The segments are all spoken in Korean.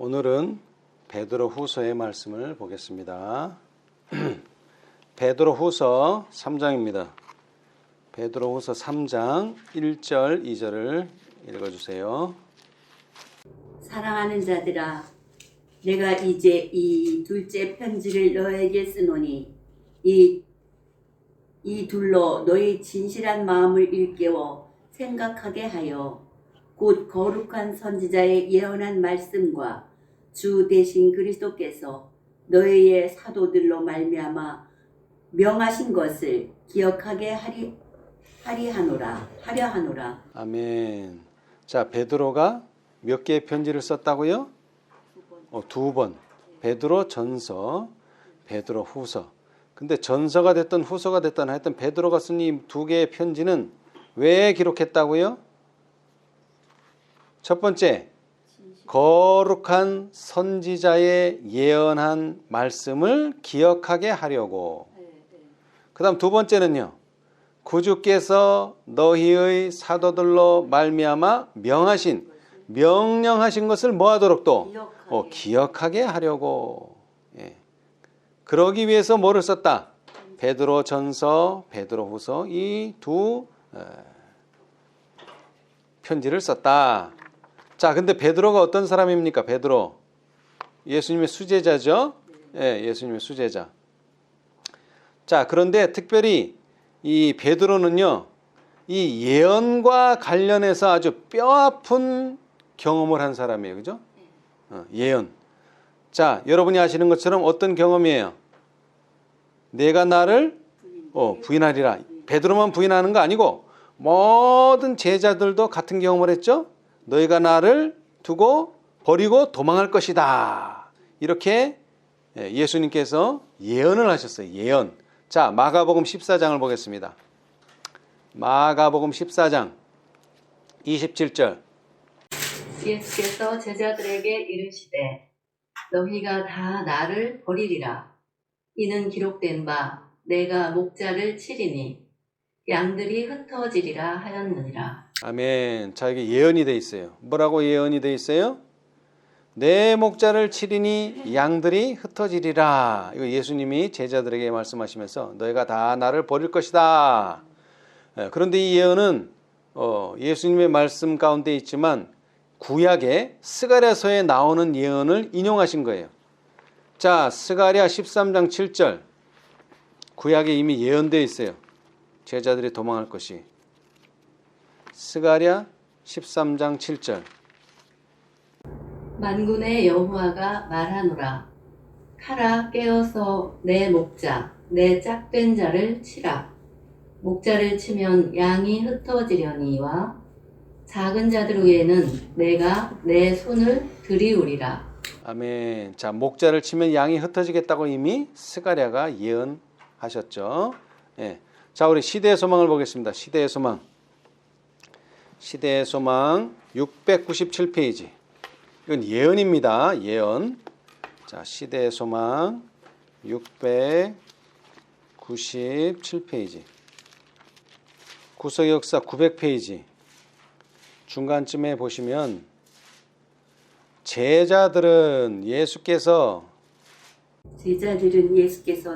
오늘은 베드로 후서의 말씀을 보겠습니다. 베드로 후서 3장입니다. 베드로 후서 3장 1절 2절을 읽어주세요. 사랑하는 자들아, 내가 이제 이 둘째 편지를 너에게 쓰노니 이 둘로 너의 진실한 마음을 일깨워 생각하게 하여 곧 거룩한 선지자의 예언한 말씀과 주 대신 그리스도께서 너희의 사도들로 말미암아 명하신 것을 기억하게 하려 하노라. 아멘. 자, 베드로가 몇 개의 편지를 썼다고요? 두 번. 베드로 전서, 베드로 후서. 근데 전서가 됐든 후서가 됐든 하여튼 베드로가 쓴 이 두 개의 편지는 왜 기록했다고요? 첫 번째, 거룩한 선지자의 예언한 말씀을 기억하게 하려고. 그 다음 두 번째는요, 구주께서 너희의 사도들로 말미암아 명령하신 것을 뭐하도록 또 기억하게 하려고. 예. 그러기 위해서 뭐를 썼다? 베드로 전서, 베드로 후서 이 두 편지를 썼다. 자, 근데 베드로가 어떤 사람입니까? 베드로 예수님의 수제자죠. 예, 예수님의 수제자. 자, 그런데 특별히 이 베드로는요, 이 예언과 관련해서 아주 뼈아픈 경험을 한 사람이에요. 그죠? 예언. 자, 여러분이 아시는 것처럼 어떤 경험이에요? 내가 나를 부인하리라. 베드로만 부인하는 거 아니고 모든 제자들도 같은 경험을 했죠? 너희가 나를 두고 버리고 도망할 것이다. 이렇게 예수님께서 예언을 하셨어요. 예언. 자, 마가복음 14장을 보겠습니다. 마가복음 14장 27절. 예수께서 제자들에게 이르시되 너희가 다 나를 버리리라. 이는 기록된 바 내가 목자를 치리니 양들이 흩어지리라 하였느니라. 아멘. 자, 이게 예언이 돼 있어요. 뭐라고 예언이 돼 있어요? 내 목자를 치리니 양들이 흩어지리라. 이거 예수님이 제자들에게 말씀하시면서 너희가 다 나를 버릴 것이다. 그런데 이 예언은 예수님의 말씀 가운데 있지만 구약의 스가랴서에 나오는 예언을 인용하신 거예요. 자, 스가랴 13장 7절. 구약에 이미 예언되어 있어요. 제자들이 도망할 것이. 스가랴 13장 7절. 만군의 여호와가 말하노라. 가라, 깨어서 내 목자 내 짝된 자를 치라. 목자를 치면 양이 흩어지려니와 작은 자들 위에는 내가 내 손을 들이우리라. 아멘. 자, 목자를 치면 양이 흩어지겠다고 이미 스가랴가 예언하셨죠. 예. 자, 우리 시대의 소망을 보겠습니다. 시대의 소망. 시대의 소망 697페이지. 이건 예언입니다. 예언. 자, 시대의 소망 697페이지. 구속 역사 900페이지. 중간쯤에 보시면 제자들은 예수께서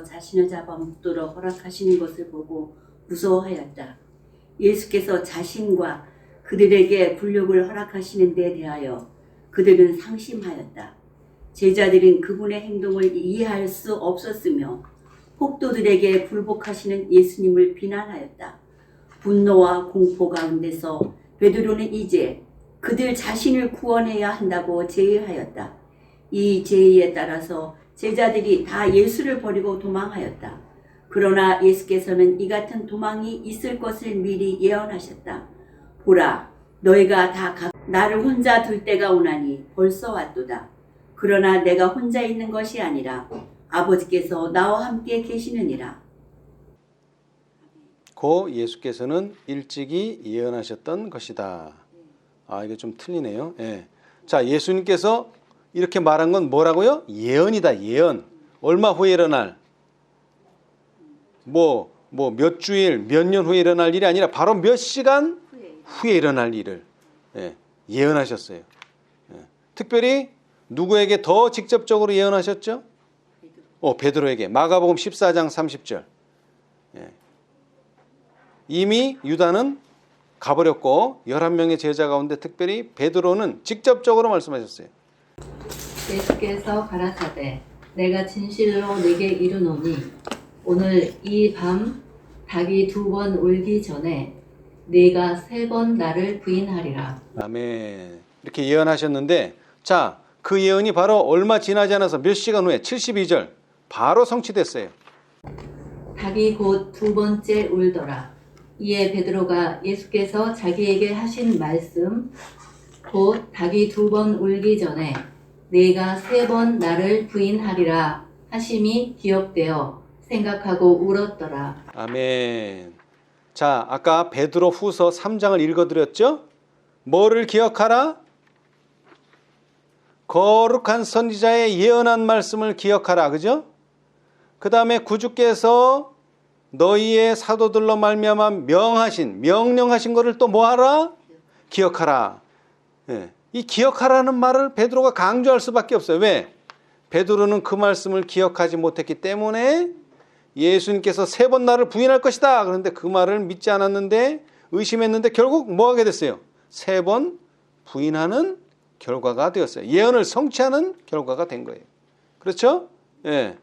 자신을 잡아 묻도록 허락하시는 것을 보고 무서워하였다. 예수께서 자신과 그들에게 굴욕을 허락하시는 데 대하여 그들은 상심하였다. 제자들은 그분의 행동을 이해할 수 없었으며 폭도들에게 굴복하시는 예수님을 비난하였다. 분노와 공포 가운데서 베드로는 이제 그들 자신을 구원해야 한다고 제의하였다. 이 제의에 따라서 제자들이 다 예수를 버리고 도망하였다. 그러나 예수께서는 이 같은 도망이 있을 것을 미리 예언하셨다. 보라, 너희가 다 나를 혼자 둘 때가 오나니 벌써 왔도다. 그러나 내가 혼자 있는 것이 아니라 아버지께서 나와 함께 계시느니라. 고 예수께서는 일찍이 예언하셨던 것이다. 아, 이게 좀 틀리네요. 예. 자, 예수님께서 이렇게 말한 건 뭐라고요? 예언이다. 예언. 얼마 후에 일어날? 몇 주일, 몇 년 후에 일어날 일이 아니라 바로 몇 시간 후에 일어날 일을 예언하셨어요. 특별히 누구에게 더 직접적으로 예언하셨죠? 베드로에게. 마가복음 14장 30절. 예. 이미 유다는 가버렸고 11명의 제자 가운데 특별히 베드로는 직접적으로 말씀하셨어요. 예수께서 가라사대 내가 진실로 네게 이르노니 오늘 이 밤 닭이 2번 울기 전에 네가 3번 나를 부인하리라. 아멘. 이렇게 예언하셨는데 자, 그 예언이 바로 얼마 지나지 않아서 몇 시간 후에 72절 바로 성취됐어요. 닭이 곧 2번째 울더라. 이에 베드로가 예수께서 자기에게 하신 말씀 곧 닭이 2번 울기 전에 네가 3번 나를 부인하리라 하심이 기억되어 생각하고 울었더라. 아멘. 자, 아까 베드로 후서 3장을 읽어드렸죠? 뭐를 기억하라? 거룩한 선지자의 예언한 말씀을 기억하라. 그죠? 그 다음에 구주께서 너희의 사도들로 말미암아 명령하신 것을 또 뭐하라? 기억하라. 예. 이 기억하라는 말을 베드로가 강조할 수밖에 없어요. 왜? 베드로는 그 말씀을 기억하지 못했기 때문에 예수님께서 3번 나를 부인할 것이다. 그런데 그 말을 믿지 않았는데 의심했는데 결국 뭐 하게 됐어요? 3번 부인하는 결과가 되었어요. 예언을 성취하는 결과가 된 거예요. 그렇죠? 예.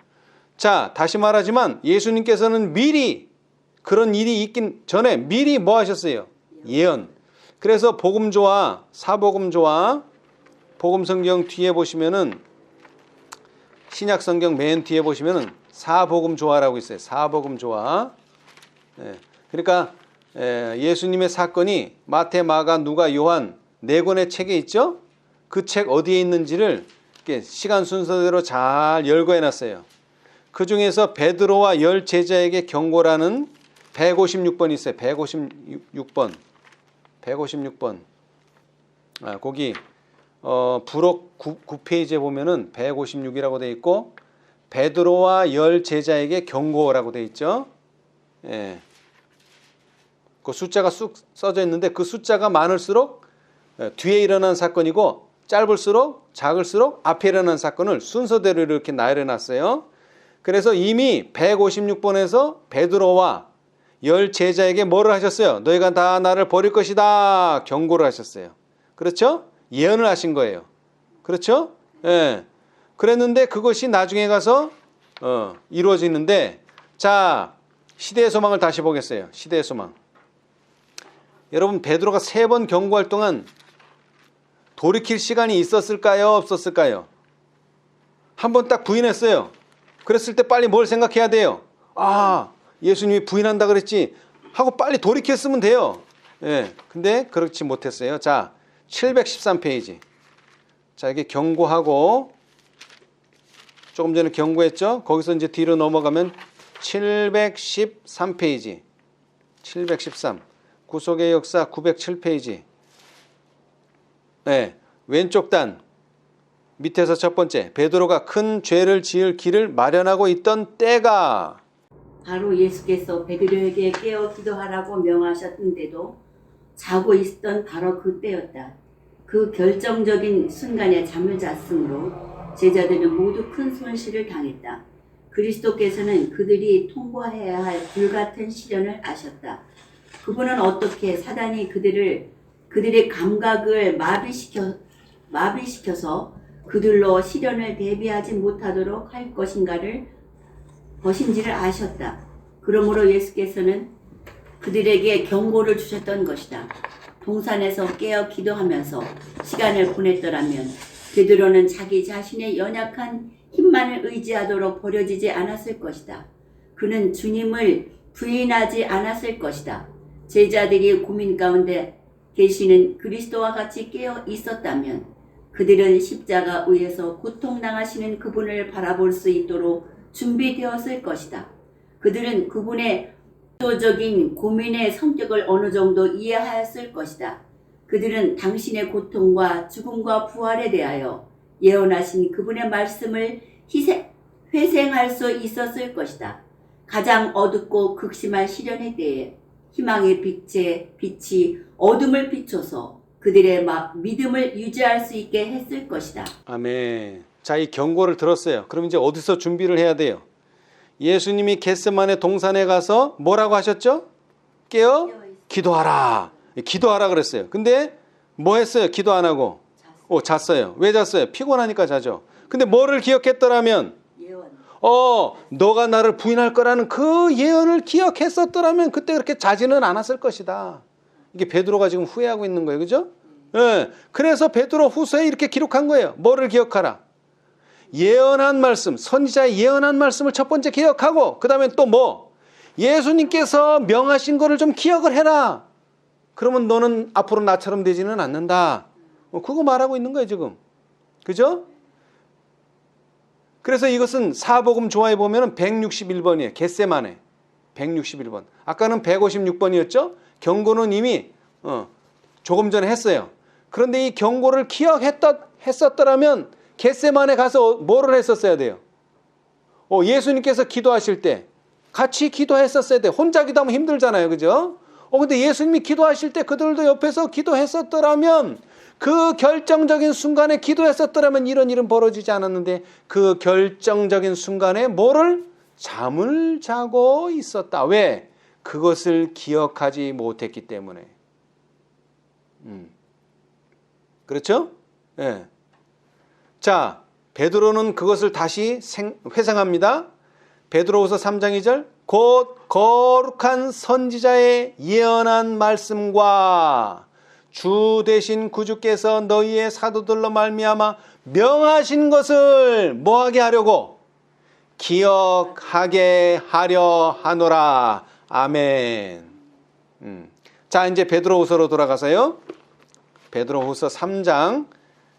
자, 다시 말하지만 예수님께서는 미리 그런 일이 있긴 전에 미리 뭐 하셨어요? 예언. 그래서 복음조와 사복음조와 복음성경 뒤에 보시면은 신약성경 맨 뒤에 보시면은 사복음조화라고 있어요. 사복음조화. 예. 그러니까 예수님의 사건이 마태, 마가, 누가, 요한 4권의 책에 있죠? 그 책 어디에 있는지를 이렇게 시간 순서대로 잘 열거해 놨어요. 그 중에서 베드로와 10 제자에게 경고라는 156번 있어요. 156번. 156번. 거기 부록 9페이지에 보면은 156이라고 되어 있고 베드로와 10 제자에게 경고라고 되어 있죠. 예. 그 숫자가 쑥 써져 있는데 그 숫자가 많을수록 뒤에 일어난 사건이고 짧을수록 작을수록 앞에 일어난 사건을 순서대로 이렇게 나열해 놨어요. 그래서 이미 156번에서 베드로와 10 제자에게 뭐를 하셨어요? 너희가 다 나를 버릴 것이다. 경고를 하셨어요. 그렇죠? 예언을 하신 거예요. 그렇죠? 예. 그랬는데 그것이 나중에 가서 이루어지는데 자, 시대의 소망을 다시 보겠어요. 시대의 소망. 여러분 베드로가 3번 경고할 동안 돌이킬 시간이 있었을까요? 없었을까요? 한 번 딱 부인했어요. 그랬을 때 빨리 뭘 생각해야 돼요? 아, 예수님이 부인한다 그랬지 하고 빨리 돌이켰으면 돼요. 예. 근데 그렇지 못했어요. 자, 713페이지. 자, 이게 경고하고 조금 전에 경고했죠? 거기서 이제 뒤로 넘어가면 713페이지. 713. 구속의 역사 907페이지. 네, 왼쪽 단 밑에서 첫 번째 베드로가 큰 죄를 지을 길을 마련하고 있던 때가 바로 예수께서 베드로에게 깨어 기도하라고 명하셨는데도 자고 있던 바로 그때였다. 그 결정적인 순간에 잠을 잤으므로 제자들은 모두 큰 손실을 당했다. 그리스도께서는 그들이 통과해야 할 불같은 시련을 아셨다. 그분은 어떻게 사단이 그들의 감각을 마비시켜서 그들로 시련을 대비하지 못하도록 할 것인지를 아셨다. 그러므로 예수께서는 그들에게 경고를 주셨던 것이다. 동산에서 깨어 기도하면서 시간을 보냈더라면 베드로는 자기 자신의 연약한 힘만을 의지하도록 버려지지 않았을 것이다. 그는 주님을 부인하지 않았을 것이다. 제자들이 고민 가운데 계시는 그리스도와 같이 깨어 있었다면 그들은 십자가 위에서 고통당하시는 그분을 바라볼 수 있도록 준비되었을 것이다. 그들은 그분의 도적인 고민의 성격을 어느 정도 이해하였을 것이다. 그들은 당신의 고통과 죽음과 부활에 대하여 예언하신 그분의 말씀을 회생할 수 있었을 것이다. 가장 어둡고 극심한 시련의 때에 희망의 빛이 어둠을 비춰서 그들의 믿음을 유지할 수 있게 했을 것이다. 아멘. 자, 이 경고를 들었어요. 그럼 이제 어디서 준비를 해야 돼요? 예수님이 겟세마네 동산에 가서 뭐라고 하셨죠? 깨어 기도하라. 기도하라 그랬어요. 근데 뭐 했어요? 기도 안 하고? 잤어요. 왜 잤어요? 피곤하니까 자죠. 근데 뭐를 기억했더라면? 예언. 너가 나를 부인할 거라는 그 예언을 기억했었더라면 그때 그렇게 자지는 않았을 것이다. 이게 베드로가 지금 후회하고 있는 거예요. 그죠? 예. 그래서 베드로 후서에 이렇게 기록한 거예요. 뭐를 기억하라? 예언한 말씀, 선지자의 예언한 말씀을 첫 번째 기억하고, 그 다음에 또 뭐? 예수님께서 명하신 거를 좀 기억을 해라. 그러면 너는 앞으로 나처럼 되지는 않는다. 그거 말하고 있는 거예요, 지금. 그죠? 그래서 이것은 사복음 조화에 보면 161번이에요. 겟세마네. 161번. 아까는 156번이었죠? 경고는 이미 조금 전에 했어요. 그런데 이 경고를 기억했었더라면 겟세마네 가서 뭐를 했었어야 돼요? 예수님께서 기도하실 때 같이 기도했었어야 돼요. 혼자 기도하면 힘들잖아요. 그죠? 근데 예수님이 기도하실 때 그들도 옆에서 기도했었더라면, 그 결정적인 순간에 기도했었더라면 이런 일은 벌어지지 않았는데, 그 결정적인 순간에 잠을 자고 있었다. 왜? 그것을 기억하지 못했기 때문에. 그렇죠? 예. 자, 베드로는 그것을 다시 회상합니다. 베드로후서 3장 2절, 곧 거룩한 선지자의 예언한 말씀과 주 되신 구주께서 너희의 사도들로 말미암아 명하신 것을 뭐하게 하려고? 기억하게 하려 하노라. 아멘. 자, 이제 베드로후서로 돌아가서요. 베드로후서 3장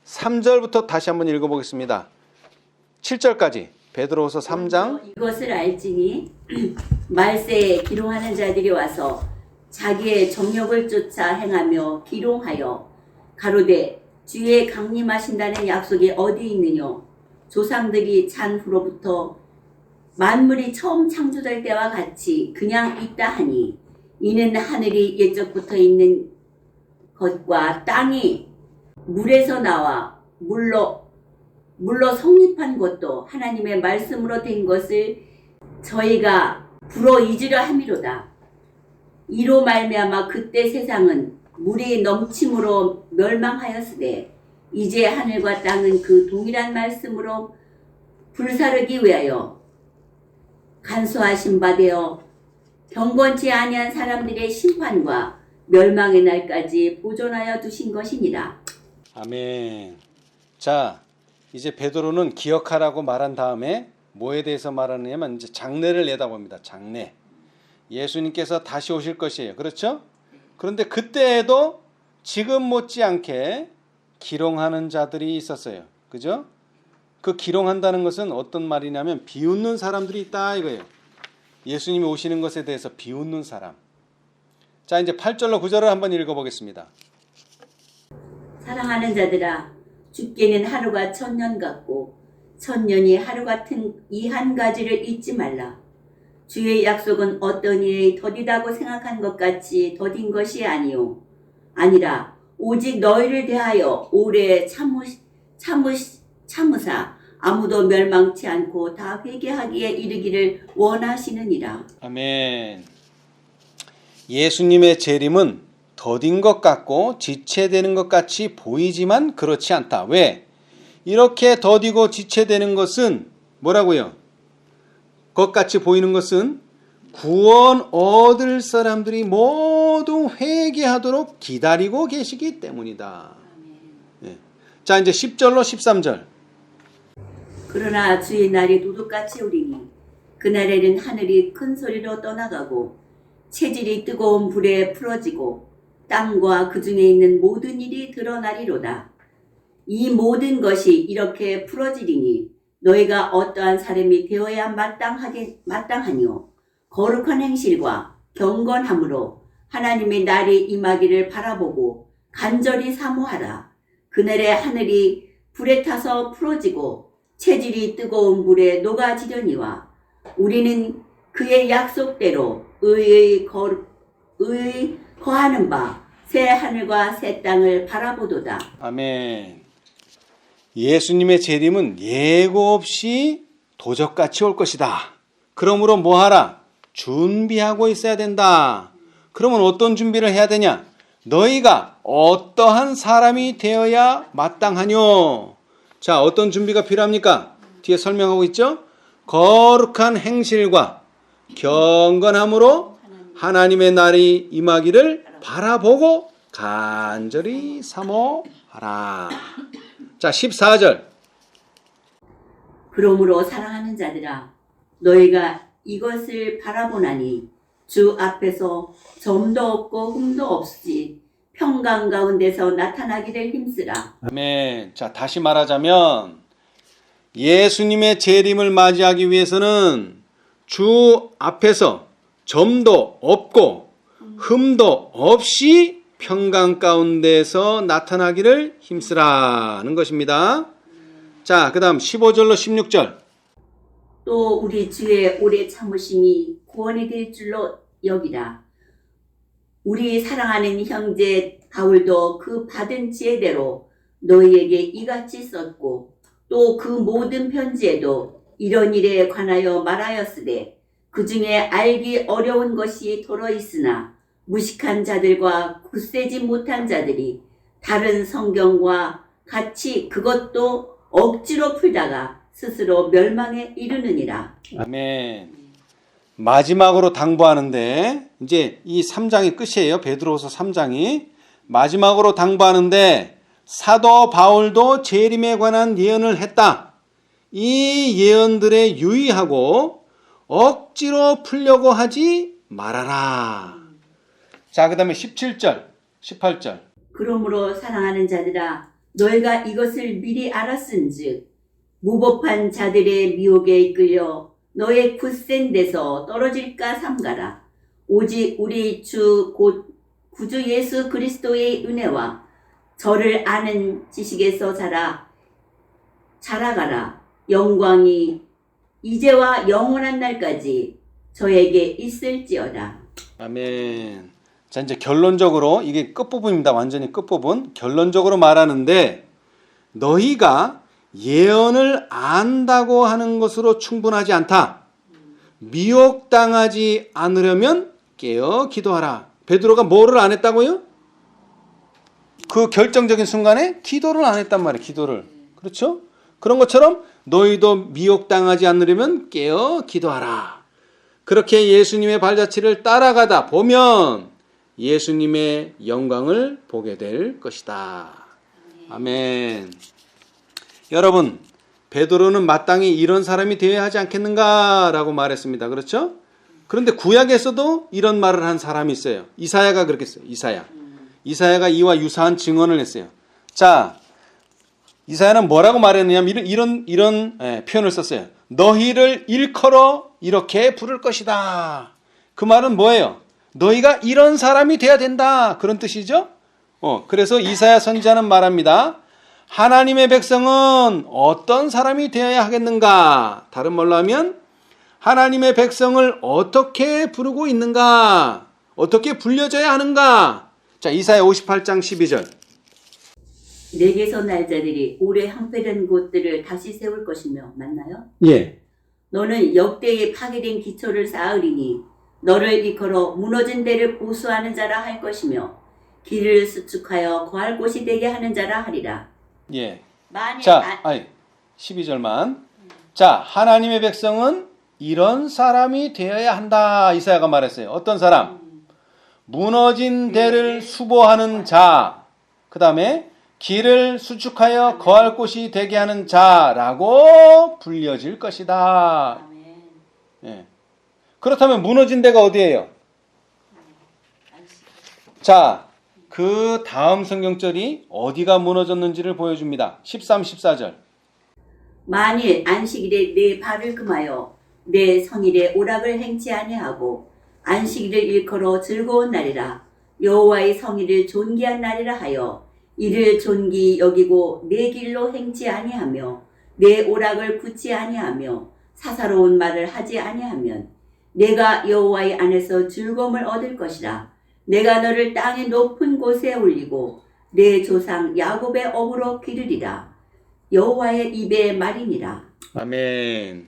3절부터 다시 한번 읽어보겠습니다. 7절까지. 베드로후서 3장. 이것을 알지니 말세에 기롱하는 자들이 와서 자기의 정욕을 쫓아 행하며 기롱하여 가로되 주의 강림하신다는 약속이 어디 있느냐? 조상들이 잔 후로부터 만물이 처음 창조될 때와 같이 그냥 있다 하니, 이는 하늘이 옛적부터 있는 것과 땅이 물에서 나와 물로 성립한 것도 하나님의 말씀으로 된 것을 저희가 불어 잊으려 함이로다. 이로 말미암아 그때 세상은 물이 넘침으로 멸망하였으되 이제 하늘과 땅은 그 동일한 말씀으로 불사르기 위하여 간소하신 바 되어 경건치 아니한 사람들의 심판과 멸망의 날까지 보존하여 두신 것이니라. 아멘. 자, 이제 베드로는 기억하라고 말한 다음에 뭐에 대해서 말하느냐면 이제 장래를 내다봅니다. 장래. 예수님께서 다시 오실 것이에요. 그렇죠? 그런데 그때에도 지금 못지않게 기롱하는 자들이 있었어요. 그죠? 그 기롱한다는 것은 어떤 말이냐면 비웃는 사람들이 있다 이거예요. 예수님이 오시는 것에 대해서 비웃는 사람. 자, 이제 8절로 9절을 한번 읽어보겠습니다. 사랑하는 자들아, 죽게는 하루가 1000년 같고 1000년이 하루 같은 이 한 가지를 잊지 말라. 주의 약속은 어떤 이의 더디다고 생각한 것 같이 더딘 것이 아니라 오직 너희를 대하여 오래 참으사 아무도 멸망치 않고 다 회개하기에 이르기를 원하시느니라. 아멘. 예수님의 재림은 더딘 것 같고 지체되는 것 같이 보이지만 그렇지 않다. 왜? 이렇게 더디고 지체되는 것은 뭐라고요? 것같이 보이는 것은 구원 얻을 사람들이 모두 회개하도록 기다리고 계시기 때문이다. 네. 자, 이제 10절로 13절. 그러나 주의 날이 도둑같이 오리니 그날에는 하늘이 큰 소리로 떠나가고 체질이 뜨거운 불에 풀어지고 땅과 그 중에 있는 모든 일이 드러나리로다. 이 모든 것이 이렇게 풀어지리니 너희가 어떠한 사람이 되어야 마땅하뇨? 거룩한 행실과 경건함으로 하나님의 날이 임하기를 바라보고 간절히 사모하라. 그날에 하늘이 불에 타서 풀어지고 체질이 뜨거운 물에 녹아지려니와 우리는 그의 약속대로 의의 거하는 바 새 하늘과 새 땅을 바라보도다. 아멘. 예수님의 재림은 예고 없이 도적같이 올 것이다. 그러므로 뭐하라? 준비하고 있어야 된다. 그러면 어떤 준비를 해야 되냐? 너희가 어떠한 사람이 되어야 마땅하뇨? 자, 어떤 준비가 필요합니까? 뒤에 설명하고 있죠? 거룩한 행실과 경건함으로 하나님의 날이 임하기를 바라보고 간절히 사모하라. 자, 14절. 그러므로 사랑하는 자들아, 너희가 이것을 바라보나니 주 앞에서 점도 없고 흠도 없이 평강 가운데서 나타나기를 힘쓰라. 아멘. 자, 다시 말하자면 예수님의 재림을 맞이하기 위해서는 주 앞에서 점도 없고 흠도 없이 평강 가운데서 나타나기를 힘쓰라는 것입니다. 자, 그 다음 15절로 16절. 또 우리 주의 오래 참으심이 구원이 될 줄로 여기라. 우리 사랑하는 형제 바울도 그 받은 지혜대로 너희에게 이같이 썼고 또 그 모든 편지에도 이런 일에 관하여 말하였으되 그 중에 알기 어려운 것이 더러 있으나 무식한 자들과 굳세지 못한 자들이 다른 성경과 같이 그것도 억지로 풀다가 스스로 멸망에 이르느니라. 아멘. 마지막으로 당부하는데 이제 이 3장이 끝이에요. 베드로후서 3장이 마지막으로 당부하는데 사도 바울도 재림에 관한 예언을 했다. 이 예언들에 유의하고 억지로 풀려고 하지 말아라. 자, 그 다음에 17절, 18절. 그러므로 사랑하는 자들아, 너희가 이것을 미리 알았은즉 무법한 자들의 미혹에 이끌려 너의 굳센 데서 떨어질까 삼가라. 오직 우리 주 곧 구주 예수 그리스도의 은혜와 저를 아는 지식에서 자라가라. 영광이 이제와 영원한 날까지 저에게 있을지어다. 아멘. 자, 이제 결론적으로 이게 끝부분입니다. 완전히 끝부분. 결론적으로 말하는데 너희가 예언을 안다고 하는 것으로 충분하지 않다. 미혹당하지 않으려면 깨어 기도하라. 베드로가 뭐를 안 했다고요? 그 결정적인 순간에 기도를 안 했단 말이에요. 기도를. 그렇죠? 그런 것처럼 너희도 미혹당하지 않으려면 깨어 기도하라. 그렇게 예수님의 발자취를 따라가다 보면 예수님의 영광을 보게 될 것이다. 아멘. 여러분, 베드로는 마땅히 이런 사람이 되어야 하지 않겠는가라고 말했습니다. 그렇죠? 그런데 구약에서도 이런 말을 한 사람이 있어요. 이사야가 그렇게 했어요. 이사야가 이와 유사한 증언을 했어요. 자, 이사야는 뭐라고 말했느냐면 이런 표현을 썼어요. 너희를 일컬어 이렇게 부를 것이다. 그 말은 뭐예요? 너희가 이런 사람이 돼야 된다. 그런 뜻이죠? 그래서 이사야 선지자는 말합니다. 하나님의 백성은 어떤 사람이 되어야 하겠는가? 다른 말로 하면 하나님의 백성을 어떻게 부르고 있는가? 어떻게 불려져야 하는가? 자, 이사야 58장 12절. 내게서 날 자들이 오래 항폐된 곳들을 다시 세울 것이며 맞나요? 예. 너는 역대에 파괴된 기초를 쌓으리니 너를 일컬어 무너진 데를 보수하는 자라 할 것이며 길을 수축하여 거할 곳이 되게 하는 자라 하리라. 예. 만일 자, 12절만. 자, 하나님의 백성은 이런 사람이 되어야 한다. 이사야가 말했어요. 어떤 사람? 무너진 데를 수보하는 자. 그 다음에 길을 수축하여 거할 곳이 되게 하는 자라고 불려질 것이다. 예. 그렇다면 무너진 데가 어디예요? 자, 그 다음 성경절이 어디가 무너졌는지를 보여줍니다. 13, 14절. 만일 안식일에 내 발을 금하여 내 성일에 오락을 행치 아니하고 안식일을 일컬어 즐거운 날이라 여호와의 성일을 존귀한 날이라 하여 이를 존귀 여기고 내 길로 행치 아니하며 내 오락을 굳지 아니하며 사사로운 말을 하지 아니하면 내가 여호와의 안에서 즐거움을 얻을 것이라. 내가 너를 땅의 높은 곳에 올리고 내 조상 야곱의 업으로 기르리라. 여호와의 입의 말이니라. 아멘.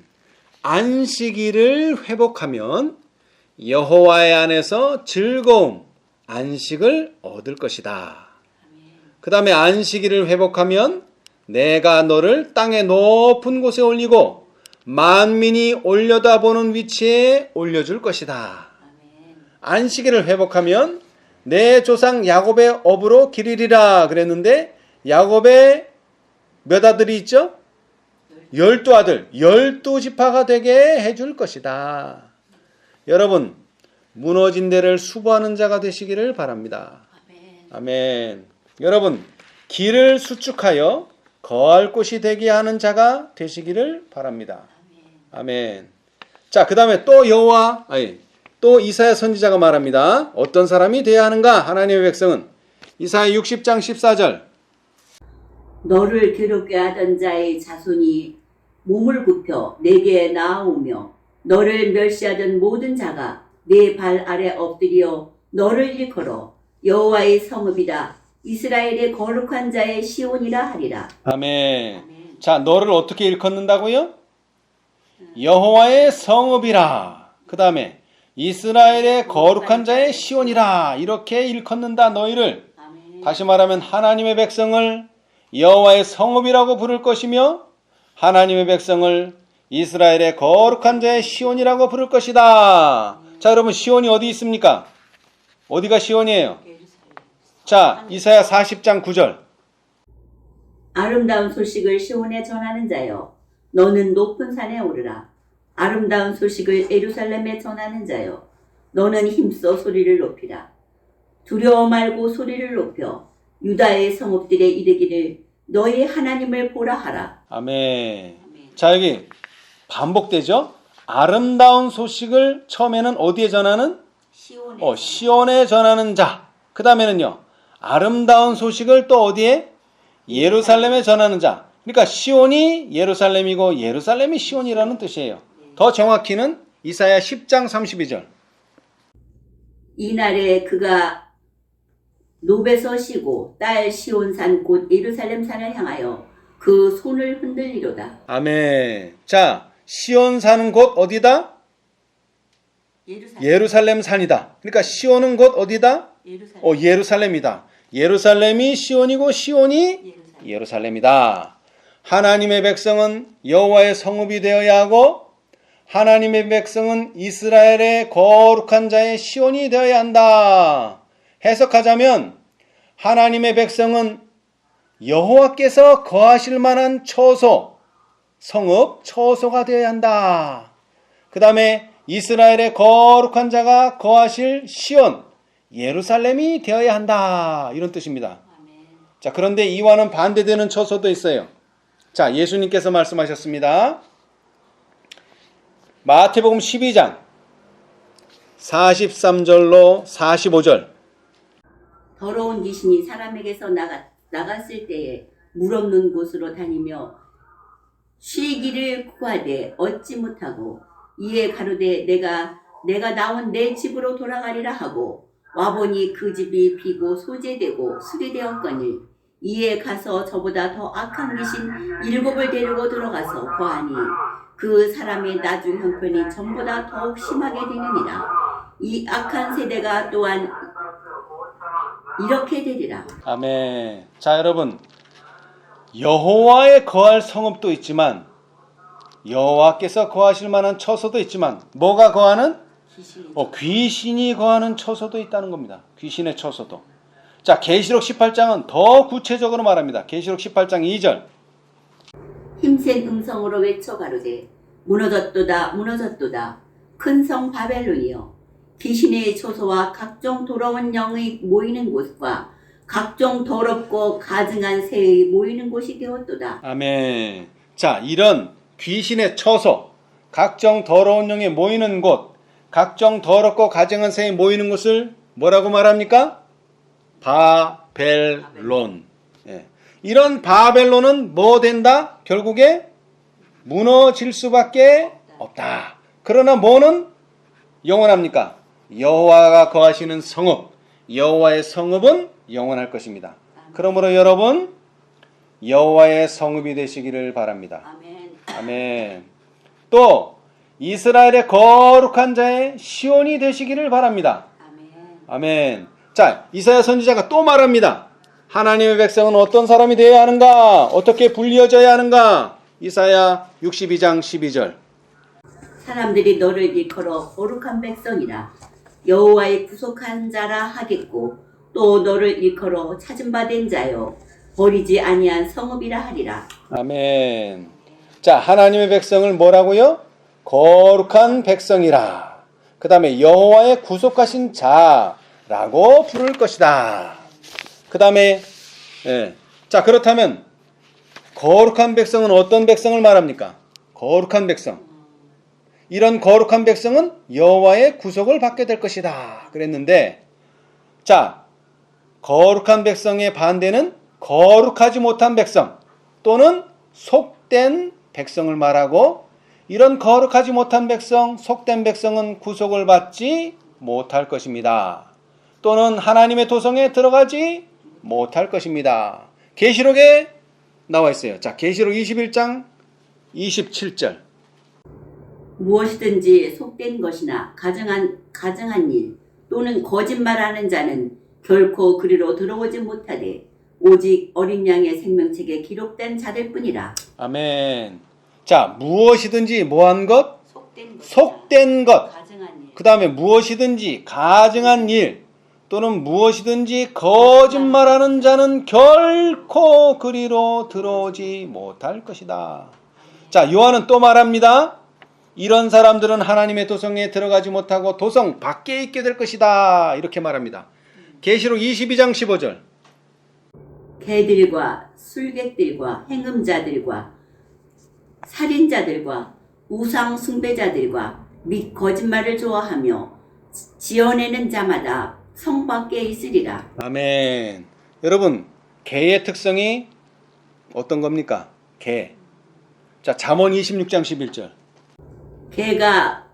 안식일을 회복하면 여호와의 안에서 즐거움, 안식을 얻을 것이다. 그 다음에 안식일을 회복하면 내가 너를 땅의 높은 곳에 올리고 만민이 올려다보는 위치에 올려줄 것이다. 안식일을 회복하면 내 조상 야곱의 업으로 기르리라 그랬는데 야곱의 몇 아들이 있죠? 12아들, 12지파가 되게 해줄 것이다. 여러분, 무너진 데를 수보하는 자가 되시기를 바랍니다. 아멘. 여러분, 길을 수축하여 거할 곳이 되게 하는 자가 되시기를 바랍니다. 아멘. 자, 그 다음에 또 이사야 선지자가 말합니다. 어떤 사람이 되어야 하는가? 하나님의 백성은 이사야 60장 14절. 너를 괴롭게 하던 자의 자손이 몸을 굽혀 내게 나아오며 너를 멸시하던 모든 자가 내 발 아래 엎드려 너를 일컬어 여호와의 성읍이다 이스라엘의 거룩한 자의 시온이라 하리라. 아멘. 자, 너를 어떻게 일컫는다고요? 여호와의 성읍이라. 그 다음에 이스라엘의 거룩한 자의 시온이라. 이렇게 일컫는다 너희를. 다시 말하면 하나님의 백성을 여호와의 성읍이라고 부를 것이며 하나님의 백성을 이스라엘의 거룩한 자의 시온이라고 부를 것이다. 자, 여러분, 시온이 어디 있습니까? 어디가 시온이에요? 자, 이사야 40장 9절. 아름다운 소식을 시온에 전하는 자여 너는 높은 산에 오르라. 아름다운 소식을 예루살렘에 전하는 자여 너는 힘써 소리를 높이라. 두려워 말고 소리를 높여 유다의 성읍들에 이르기를 너희 하나님을 보라 하라. 아멘. 자, 여기 반복되죠? 아름다운 소식을 처음에는 어디에 전하는? 시온에 전하는 자. 그 다음에는요, 아름다운 소식을 또 어디에? 예루살렘에 전하는 자. 그러니까 시온이 예루살렘이고 예루살렘이 시온이라는 뜻이에요. 더 정확히는 이사야 10장 32절. 이날에 그가 노베서 쉬고 딸 시온산 곧 예루살렘 산을 향하여 그 손을 흔들리로다. 아멘. 자, 시온 사는 곳 어디다? 예루살렘 산이다. 그러니까 시온은 곳 어디다? 예루살렘이다. 예루살렘이 시온이고 시온이 예루살렘이다. 하나님의 백성은 여호와의 성읍이 되어야 하고 하나님의 백성은 이스라엘의 거룩한 자의 시온이 되어야 한다. 해석하자면 하나님의 백성은 여호와께서 거하실 만한 처소, 성읍, 처소가 되어야 한다. 그 다음에 이스라엘의 거룩한 자가 거하실 시온, 예루살렘이 되어야 한다. 이런 뜻입니다. 자, 그런데 이와는 반대되는 처소도 있어요. 자, 예수님께서 말씀하셨습니다. 마태복음 12장 43절로 45절. 더러운 귀신이 사람에게서 나갔을 때에 물 없는 곳으로 다니며 쉬기를 구하되 얻지 못하고 이에 가로되 내가 나온 내 집으로 돌아가리라 하고 와보니 그 집이 비고 소재되고 수리되었거늘 이에 가서 저보다 더 악한 귀신 7을 데리고 들어가서 거하니 그 사람의 나중 형편이 전보다 더욱 심하게 되느니라. 이 악한 세대가 또한 이렇게 되리라. 아멘. 자, 여러분, 여호와의 거할 성읍도 있지만 여호와께서 거하실 만한 처소도 있지만 뭐가 거하는? 귀신이 거하는 처소도 있다는 겁니다. 귀신의 처소도. 자, 계시록 18장은 더 구체적으로 말합니다. 계시록 18장 2절. 힘센 음성으로 외쳐 가로되 무너졌도다 무너졌도다 큰 성 바벨론이여 귀신의 처소와 각종 더러운 영의 모이는 곳과 각종 더럽고 가증한 새의 모이는 곳이 되었도다. 아멘. 자, 이런 귀신의 처소, 각종 더러운 영이 모이는 곳, 각종 더럽고 가증한 새에 모이는 곳을 뭐라고 말합니까? 바벨론. 예. 이런 바벨론은 뭐 된다? 결국에 무너질 수밖에 없다. 그러나 뭐는 영원합니까? 여호와가 거하시는 성읍, 여호와의 성읍은 영원할 것입니다. 그러므로 여러분 여호와의 성읍이 되시기를 바랍니다. 아멘. 아멘. 또 이스라엘의 거룩한 자의 시온이 되시기를 바랍니다. 아멘. 아멘. 자, 이사야 선지자가 또 말합니다. 하나님의 백성은 어떤 사람이 되어야 하는가? 어떻게 불려져야 하는가? 이사야 62장 12절. 사람들이 너를 일컬어 거룩한 백성이라 여호와의 구속한 자라 하겠고 또 너를 일컬어 찾은 바 된 자요 버리지 아니한 성읍이라 하리라. 아멘. 자, 하나님의 백성을 뭐라고요? 거룩한 백성이라. 그 다음에 여호와의 구속하신 자라고 부를 것이다. 그 다음에 자, 그렇다면 거룩한 백성은 어떤 백성을 말합니까? 거룩한 백성. 이런 거룩한 백성은 여호와의 구속을 받게 될 것이다. 그랬는데, 자, 거룩한 백성의 반대는 거룩하지 못한 백성 또는 속된 백성을 말하고, 이런 거룩하지 못한 백성, 속된 백성은 구속을 받지 못할 것입니다. 또는 하나님의 도성에 들어가지 못할 것입니다. 계시록에 나와 있어요. 자, 계시록 21장 27절. 무엇이든지 속된 것이나 가증한 일 또는 거짓말하는 자는 결코 그리로 들어오지 못하되 오직 어린 양의 생명책에 기록된 자들 뿐이라. 아멘. 자, 무엇이든지 뭐한 것? 속된 것. 속된 것. 가증한 일. 그 다음에 무엇이든지 가증한 일 또는 무엇이든지 거짓말하는 자는 결코 그리로 들어오지 못할 것이다. 자, 요한은 또 말합니다. 이런 사람들은 하나님의 도성에 들어가지 못하고 도성 밖에 있게 될 것이다. 이렇게 말합니다. 계시록 22장 15절. 개들과 술객들과 행음자들과 살인자들과 우상 숭배자들과 및 거짓말을 좋아하며 지어내는 자마다 성 밖에 있으리라. 아멘. 여러분, 개의 특성이 어떤 겁니까? 개. 자, 잠언 26장 11절. 개가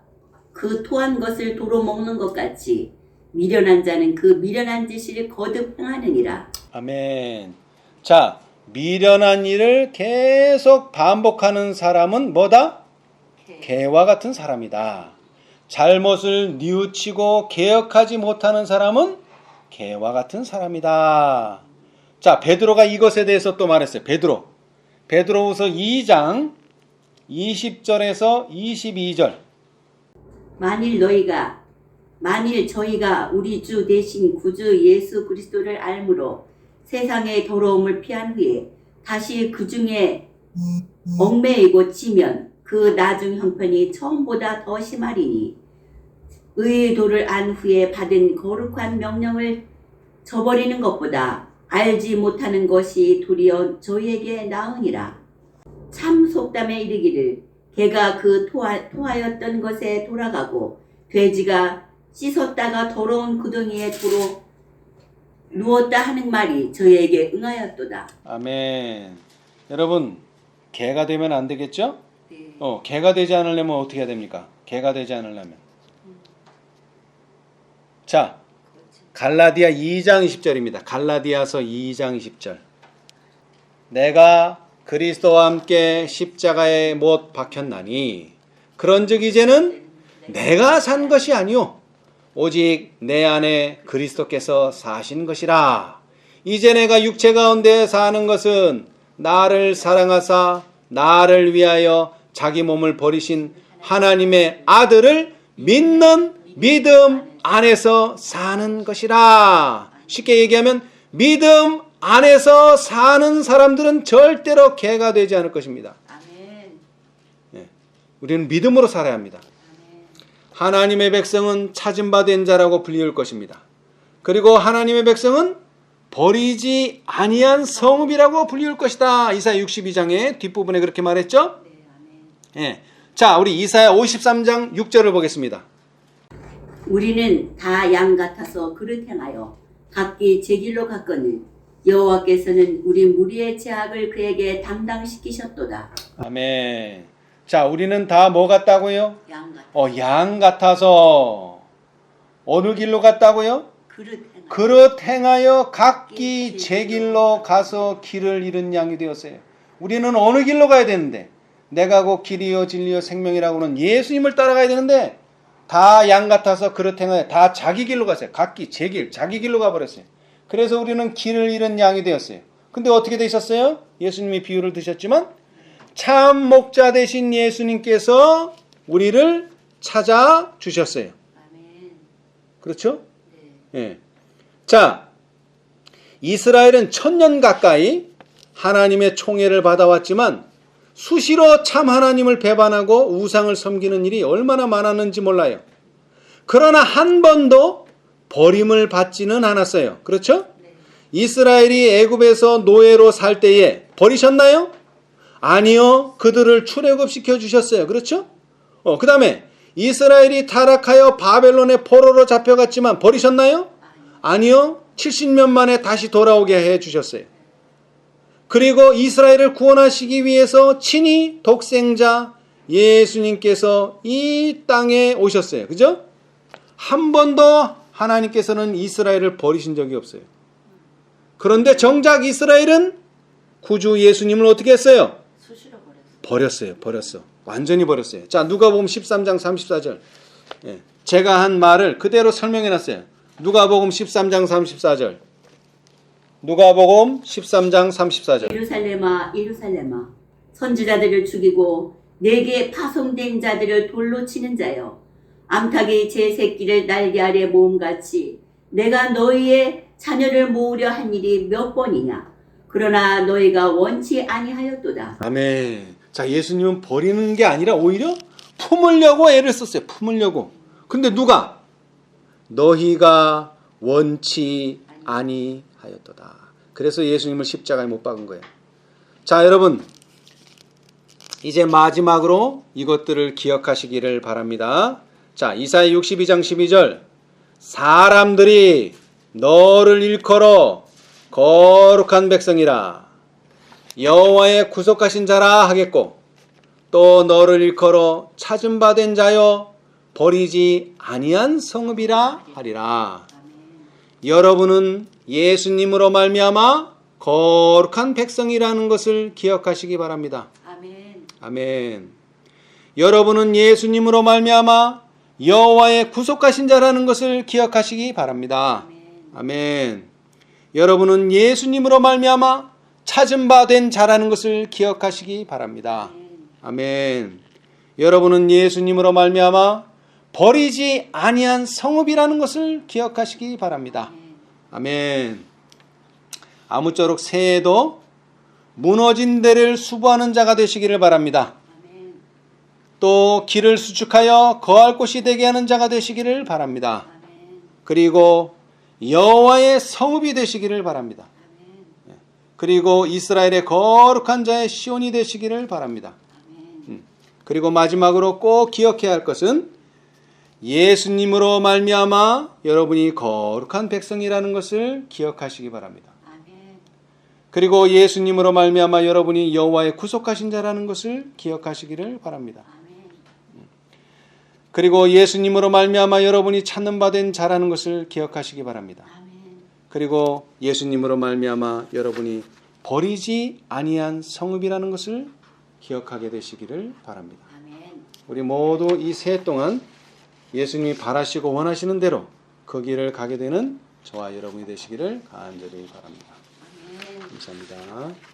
그 토한 것을 도로 먹는 것 같이 미련한 자는 그 미련한 짓을 거듭 행하느니라. 아멘. 자, 미련한 일을 계속 반복하는 사람은 뭐다? 개와 같은 사람이다. 잘못을 뉘우치고 개혁하지 못하는 사람은 개와 같은 사람이다. 자, 베드로가 이것에 대해서 또 말했어요. 베드로후서 2장 20절에서 22절. 만일 저희가 우리 주 대신 구주 예수 그리스도를 알므로 세상의 더러움을 피한 후에 다시 그 중에 얽매이고 치면 그 나중 형편이 처음보다 더 심하리니 의의 도를 안 후에 받은 거룩한 명령을 저버리는 것보다 알지 못하는 것이 도리어 저희에게 나으니라. 참 속담에 이르기를 개가 그 토하였던 것에 돌아가고 돼지가 씻었다가 더러운 구덩이에 도로 누웠다 하는 말이 저희에게 응하였도다. 아멘. 여러분, 개가 되면 안 되겠죠? 네. 개가 되지 않으려면 어떻게 해야 됩니까? 개가 되지 않으려면. 자, 갈라디아 2장 20절입니다. 갈라디아서 2장 20절. 내가 그리스도와 함께 십자가에 못 박혔나니 그런즉 이제는 내가 산 것이 아니요 오직 내 안에 그리스도께서 사신 것이라. 이제 내가 육체 가운데 사는 것은 나를 사랑하사 나를 위하여 자기 몸을 버리신 하나님의 아들을 믿는 믿음 안에서 사는 것이라. 쉽게 얘기하면 믿음 안에서 사는 사람들은 절대로 개가 되지 않을 것입니다. 아멘. 우리는 믿음으로 살아야 합니다. 아멘. 하나님의 백성은 찾은 바 된 자라고 불리울 것입니다. 그리고 하나님의 백성은 버리지 아니한 성읍이라고 불리울 것이다. 이사야 62장의 뒷부분에 그렇게 말했죠? 네, 아멘. 자, 우리 이사야 53장 6절을 보겠습니다. 우리는 다 양 같아서 그릇 행하여 각기 제 길로 갔거늘 여호와께서는 우리 무리의 죄악을 그에게 담당시키셨도다. 아멘. 자, 우리는 다 뭐 같다고요? 양 같아. 양 같아서 어느 길로 갔다고요? 그릇 행하여. 그릇 행하여 각기 제 길로 가서 길을 잃은 양이 되었어요. 우리는 어느 길로 가야 되는데, 내가 곧 길이요 진리요 생명이라고는 예수님을 따라가야 되는데 다 양 같아서 그릇 행하여 다 자기 길로 갔어요. 각기 제 길, 자기 길로 가버렸어요. 그래서 우리는 길을 잃은 양이 되었어요. 근데 어떻게 돼 있었어요? 예수님이 비유를 드셨지만 참 목자 되신 예수님께서 우리를 찾아주셨어요. 아멘. 그렇죠? 예. 자, 이스라엘은 1000년 가까이 하나님의 총애를 받아왔지만 수시로 참 하나님을 배반하고 우상을 섬기는 일이 얼마나 많았는지 몰라요. 그러나 한 번도 버림을 받지는 않았어요. 그렇죠? 이스라엘이 애굽에서 노예로 살 때에 버리셨나요? 아니요. 그들을 출애굽시켜 주셨어요. 그렇죠? 그 다음에 이스라엘이 타락하여 바벨론의 포로로 잡혀갔지만 버리셨나요? 아니요. 70년 만에 다시 돌아오게 해 주셨어요. 그리고 이스라엘을 구원하시기 위해서 친히 독생자 예수님께서 이 땅에 오셨어요. 그죠? 한 번도 하나님께서는 이스라엘을 버리신 적이 없어요. 그런데 정작 이스라엘은 구주 예수님을 어떻게 했어요? 수시로 버렸어요. 버렸어. 완전히 버렸어요. 자, 누가복음 13장 34절. 예, 제가 한 말을 그대로 설명해 놨어요. 누가복음 13장 34절. 누가복음 13장 34절. 예루살렘아 예루살렘아 선지자들을 죽이고 내게 파송된 자들을 돌로 치는 자여 암탉이 제 새끼를 날개 아래 모음같이 내가 너희의 자녀를 모으려 한 일이 몇 번이냐 그러나 너희가 원치 아니하였도다. 아멘. 자, 예수님은 버리는 게 아니라 오히려 품으려고 애를 썼어요. 품으려고. 근데 누가? 너희가 원치 아니하였도다. 그래서 예수님을 십자가에 못 박은 거예요. 자, 여러분, 이제 마지막으로 이것들을 기억하시기를 바랍니다. 자, 이사야 62장 12절. 사람들이 너를 일컬어 거룩한 백성이라 여호와의 구속하신 자라 하겠고 또 너를 일컬어 찾은 바 된 자여 버리지 아니한 성읍이라 하리라. 여러분은 예수님으로 말미암아 거룩한 백성이라는 것을 기억하시기 바랍니다. 아멘. 아멘. 여러분은 예수님으로 말미암아 여호와의 구속하신 자라는 것을 기억하시기 바랍니다. 아멘. 여러분은 예수님으로 말미암아 찾은 바 된 자라는 것을 기억하시기 바랍니다. 아멘. 여러분은 예수님으로 말미암아 버리지 아니한 성읍이라는 것을 기억하시기 바랍니다. 아멘. 아무쪼록 새해에도 무너진 데를 수부하는 자가 되시기를 바랍니다. 또 길을 수축하여 거할 곳이 되게 하는 자가 되시기를 바랍니다. 그리고 여호와의 성읍이 되시기를 바랍니다. 그리고 이스라엘의 거룩한 자의 시온이 되시기를 바랍니다. 그리고 마지막으로 꼭 기억해야 할 것은 예수님으로 말미암아 여러분이 거룩한 백성이라는 것을 기억하시기 바랍니다. 그리고 예수님으로 말미암아 여러분이 여호와의 구속하신 자라는 것을 기억하시기를 바랍니다. 그리고 예수님으로 말미암아 여러분이 찾는 바 된 자라는 것을 기억하시기 바랍니다. 그리고 예수님으로 말미암아 여러분이 버리지 아니한 성읍이라는 것을 기억하게 되시기를 바랍니다. 우리 모두 이 새해 동안 예수님이 바라시고 원하시는 대로 그 길을 가게 되는 저와 여러분이 되시기를 간절히 바랍니다. 감사합니다.